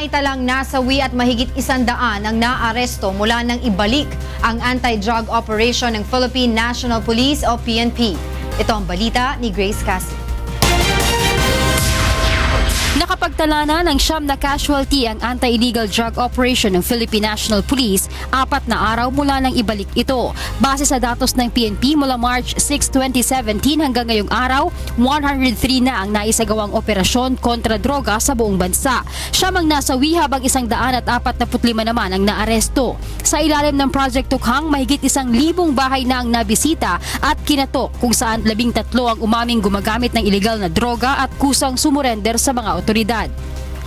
Samantalang nasawi at mahigit 100 ang naaresto mula nang ibalik ang anti-drug operation ng Philippine National Police o PNP. Ito ang balita ni Grace Cassie. Nakapagtala na ng 9 na casualty ang anti-illegal drug operation ng Philippine National Police 4 na araw mula nang ibalik ito. Base sa datos ng PNP mula March 6, 2017 hanggang ngayong araw, 103 na ang naisagawang operasyon kontra droga sa buong bansa. Siyam ang nasawi habang 145 naman ang naaresto. Sa ilalim ng Project Tukhang, mahigit 1,000 bahay na ang nabisita at kinatok kung saan 13 ang umaming gumagamit ng illegal na droga at kusang sumurender sa mga otoridad.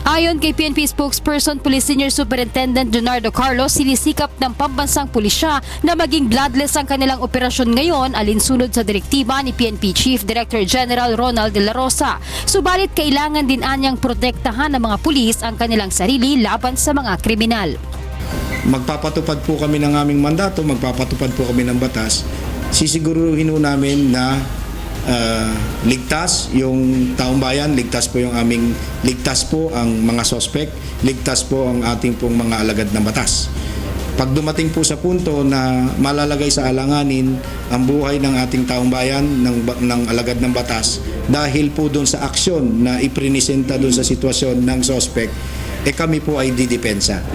Ayon kay PNP spokesperson Police Senior Superintendent Leonardo Carlos, sinisikap ng pambansang pulisya na maging bloodless ang kanilang operasyon ngayon alinsunod sa direktiba ni PNP Chief Director General Ronald De La Rosa. Subalit kailangan din anyang protektahan ng mga pulis ang kanilang sarili laban sa mga kriminal. Magpapatupad po kami ng aming mandato, magpapatupad po kami ng batas. Sisiguruhin po namin na ligtas yung taong bayan, ligtas po ang mga sospek, ligtas po ang ating pong mga alagad ng batas. Pag dumating po sa punto na malalagay sa alanganin ang buhay ng ating taong bayan, ng alagad ng batas, dahil po doon sa aksyon na iprinisenta doon sa sitwasyon ng sospek, kami po ay didepensa.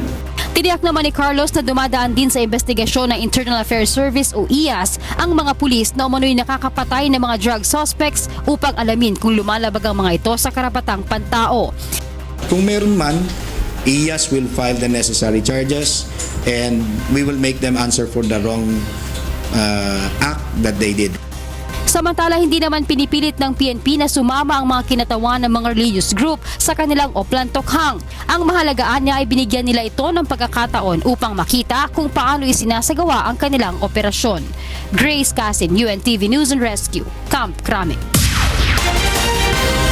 Tiniyak naman ni Carlos na dumadaan din sa investigasyon ng Internal Affairs Service o IAS ang mga pulis na umano'y nakakapatay ng mga drug suspects upang alamin kung lumalabag ang mga ito sa karapatang pantao. Kung meron man, IAS will file the necessary charges and we will make them answer for the wrong act that they did. Samantala, hindi naman pinipilit ng PNP na sumama ang mga kinatawan ng mga religious group sa kanilang Oplan Tokhang. Ang mahalagaan niya ay binigyan nila ito ng pagkakataon upang makita kung paano isinasagawa ang kanilang operasyon. Grace Cassie, UNTV News and Rescue, Camp Crame.